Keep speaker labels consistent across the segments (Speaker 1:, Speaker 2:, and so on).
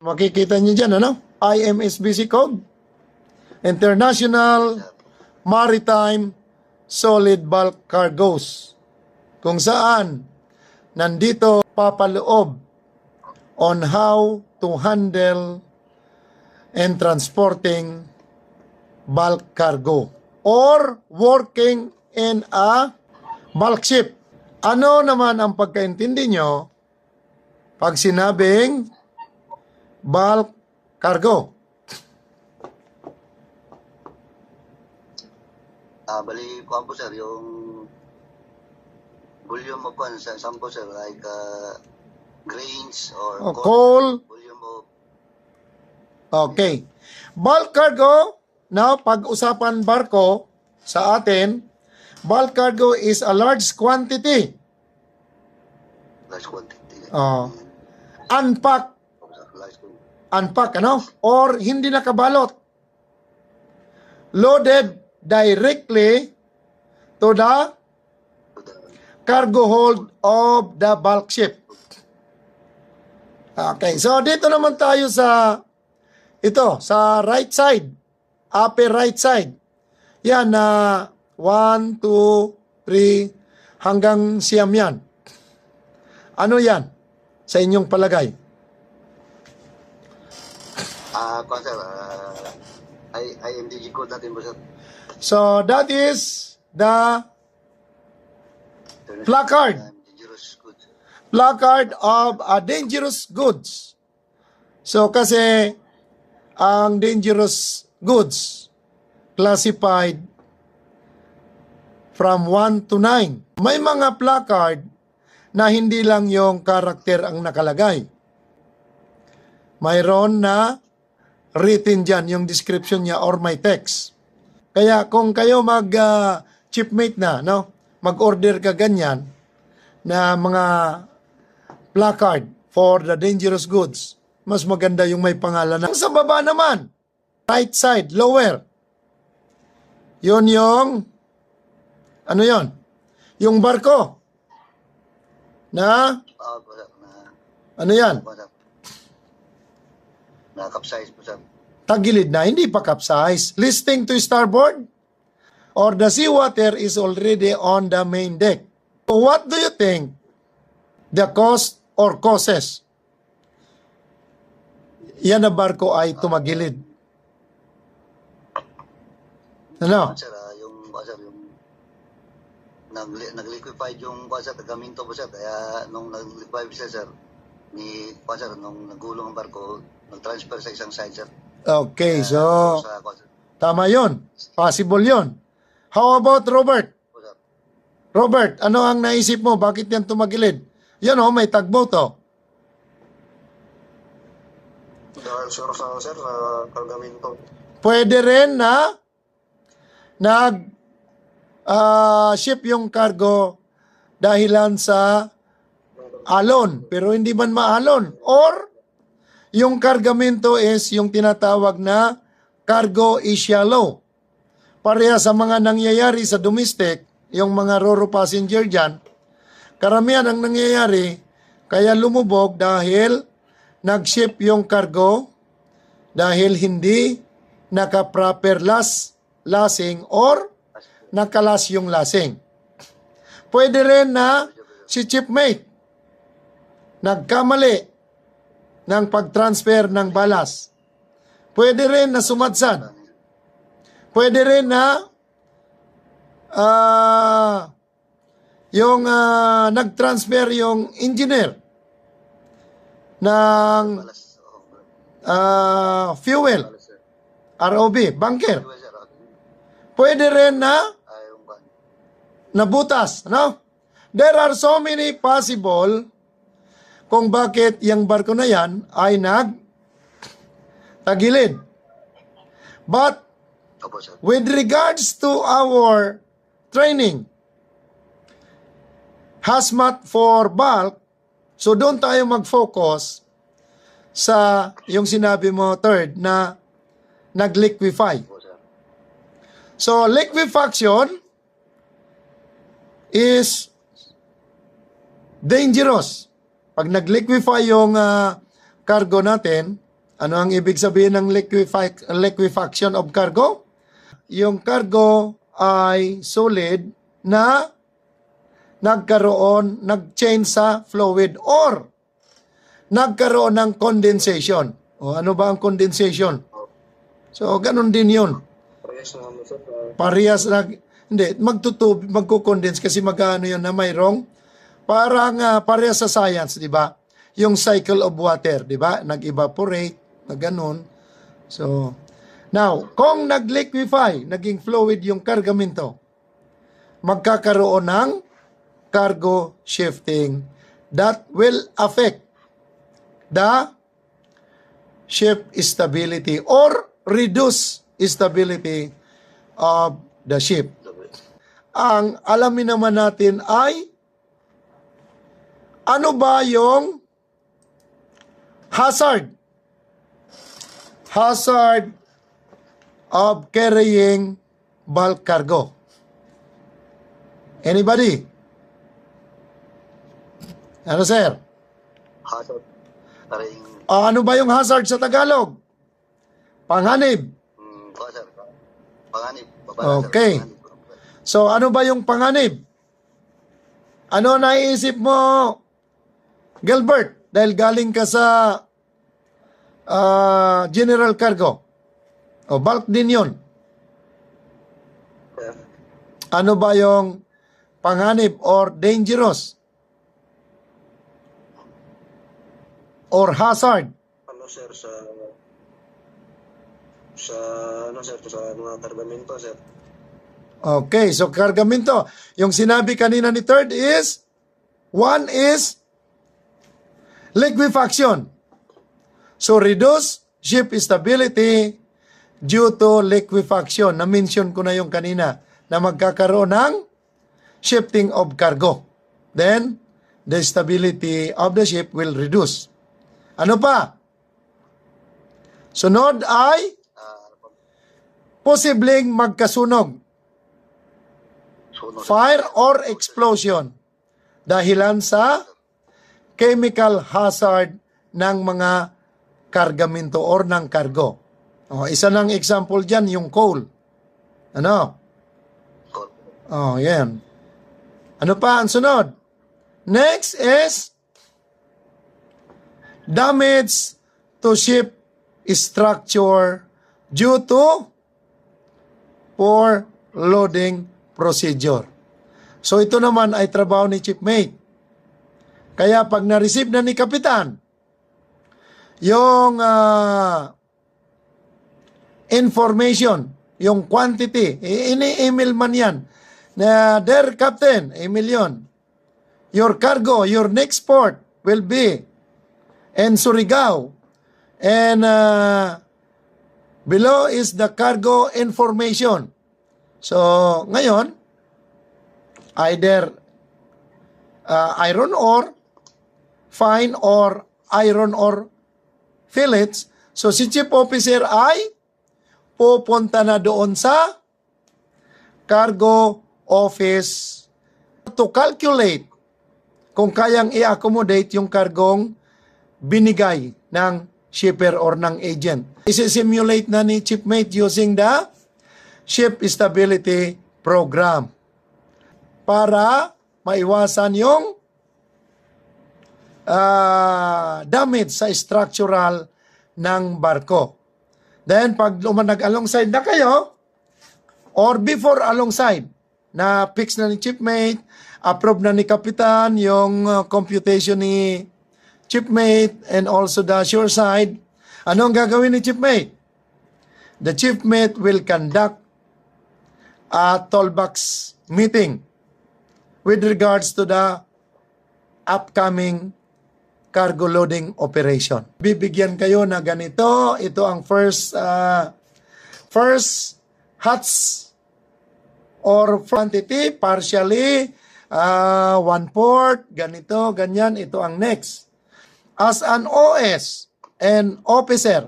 Speaker 1: Makikita niyo dyan, ano? IMSBC code. International Maritime Solid Bulk Cargoes. Kung saan, nandito papaloob on how to handle and transporting bulk cargo or working in a bulk ship. Ano naman ang pagkaintindi nyo pag sinabing bulk cargo?
Speaker 2: Bali, kuhan po sir, yung volume of kuhan, saan po sir, like grains or
Speaker 1: Coal.
Speaker 2: volume of,
Speaker 1: Okay. Bulk cargo, now pag-usapan barko sa atin, bulk cargo is a large quantity.
Speaker 2: large quantity.
Speaker 1: Unpacked,
Speaker 2: Large quantity.
Speaker 1: unpack, ano? Or hindi nakabalot. Loaded directly to the cargo hold of the bulk ship. Okay, so dito naman tayo sa ito, sa right side, upper right side. Yan na 1, 2, 3 hanggang siyam yan. Ano yan sa inyong palagay?
Speaker 2: Kuhan sir, IMDG code natin po sir.
Speaker 1: So that is the placard.
Speaker 2: Dangerous goods.
Speaker 1: Placard of dangerous goods. So kasi ang dangerous goods classified from 1 to 9. May mga placard na hindi lang yung karakter ang nakalagay. Mayroon na written dyan yung description niya or may text. Kaya kung kayo shipmate na, no, mag-order ka ganyan na mga placard for the dangerous goods, mas maganda yung may pangalan na. Sa baba naman, right side, lower. Yun yung, ano yon? Yung barko. Na,
Speaker 2: Po sir,
Speaker 1: ano yan?
Speaker 2: kuhan sir. Na-capsize po sir.
Speaker 1: Tagilid na, hindi pa capsize. Listing to starboard or the seawater is already on the main deck. So what do you think the cost or causes? Yan na barko ay tumagilid. Ano?
Speaker 2: Sir, yung kuhan sir, yung nag-liquefied yung kuhan sir, tagaminto po sir. Kaya nung nag-liquefy siya sir, ni kuhan sir, nung nagulong ang barko, nag-transfer sa isang side sir.
Speaker 1: Okay, so
Speaker 2: Sa kuhan sir.
Speaker 1: tama yon. Possible yon. How about Robert?
Speaker 2: Po, sir.
Speaker 1: Robert, ano ang naisip mo? Bakit yan tumagilid? Yan o, may tagboat o.
Speaker 3: Dahil sure sa sir, sa kargamento.
Speaker 1: Pwede rin na ship yung cargo dahilan sa alon, pero hindi man maalon. Or, yung kargamento is yung tinatawag na cargo is shallow. Pareha sa mga nangyayari sa domestic, yung mga roro passenger dyan, karamihan ang nangyayari, kaya lumubog dahil nag-ship yung cargo, dahil hindi naka-proper lasing or nakalas yung lasing. Pwede rin na si shipmate nagkamali ng pag-transfer ng balas. Pwede rin na sumadsad. Pwede rin na yung nag-transfer yung engineer ng fuel,
Speaker 2: Balas, sir.
Speaker 1: ROB, bunker.
Speaker 2: Anyway, sir,
Speaker 1: Pwede rin na
Speaker 2: yung kuhan.
Speaker 1: nabutas, no? There are so many possible kung bakit yung barko na yan ay tagilid. But
Speaker 2: Opo, sir.
Speaker 1: with regards to our training, hazmat for bulk, so doon tayo mag-focus sa yung sinabi mo, third, na nag-liquefy.
Speaker 2: Opo, sir.
Speaker 1: So, liquefaction is dangerous. Pag nag-liquefy yung cargo natin, Ano ang ibig sabihin ng liquefaction of cargo? Yung cargo ay solid na nag-change sa fluid or nagkaroon ng condensation. O ano ba ang condensation? So, ganun din yun.
Speaker 3: Parehas na mo, sir.
Speaker 1: Parehas na, hindi, magkukondense kasi magkano yun na mayroong parang parehas sa science, di ba? Yung cycle of water, di ba? Nag-evaporate, na ganun. So, now, kung nag-liquefy, naging fluid yung kargamento, magkakaroon ng cargo shifting that will affect the ship stability or reduce stability of the ship. Ang alamin naman natin ay ano ba yung hazard of carrying bulk cargo. Anybody? Ano, sir?
Speaker 2: Hazard. Paring,
Speaker 1: Ano ba yung hazard sa Tagalog? Panganib.
Speaker 2: sir. Panganib.
Speaker 1: Okay. So, ano ba yung panganib? Ano naiisip mo, Gilbert? Dahil galing ka sa general cargo. O, bulk din yun.
Speaker 3: Sir,
Speaker 1: Ano ba yung panganib or dangerous? Or hazard?
Speaker 3: ano, sir, sa mga kargamento, sir.
Speaker 1: Okay, so kargamento. Yung sinabi kanina ni third is, one is liquefaction. So reduce ship stability due to liquefaction. Na-mention ko na yung kanina na magkakaroon ng shifting of cargo. Then, the stability of the ship will reduce. Ano pa? Sunod ay posibleng magkasunog. Fire or explosion. Dahilan sa chemical hazard ng mga kargamento or ng cargo. Isa ng example dyan, yung coal. Ano? Yan. Ano pa ang sunod? Next is damage to ship structure due to poor loading procedure. So ito naman ay trabaho ni Shipmate. Kaya pag na-receive na ni Kapitan yung information, yung quantity, ini-email man yan, na Dear Captain, email yun. Your cargo, your next port will be in Surigao. And below is the cargo information. So, ngayon, either iron ore, fine or iron ore fillets. So, si Chief Officer ay pupunta na doon sa cargo office to calculate kung kayang i-accommodate yung kargong binigay ng shipper or ng agent. Isi-simulate na ni Shipmate using the Ship Stability Program para maiwasan yung damage sa structural ng barko. Then, pag nag-alongside na kayo, or before alongside, na fix na ni Shipmate, approve na ni Kapitan yung computation ni Shipmate and also the shore side, ano ang gagawin ni Shipmate? The Shipmate will conduct a toolbox meeting with regards to the upcoming cargo loading operation. Bibigyan kayo na ganito. Ito ang first hatch or quantity, partially, one port, ganito, ganyan. Ito ang next. As an OS and officer,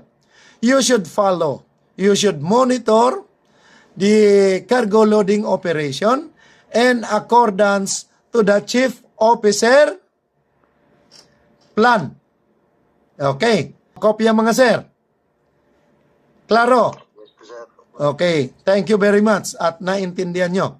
Speaker 1: you should follow. You should monitor the cargo loading operation in accordance to the chief officer plan. Okay. Kopya mga sir. Klaro?
Speaker 2: Yes po, sir.
Speaker 1: Okay. Thank you very much at naintindihan nyo.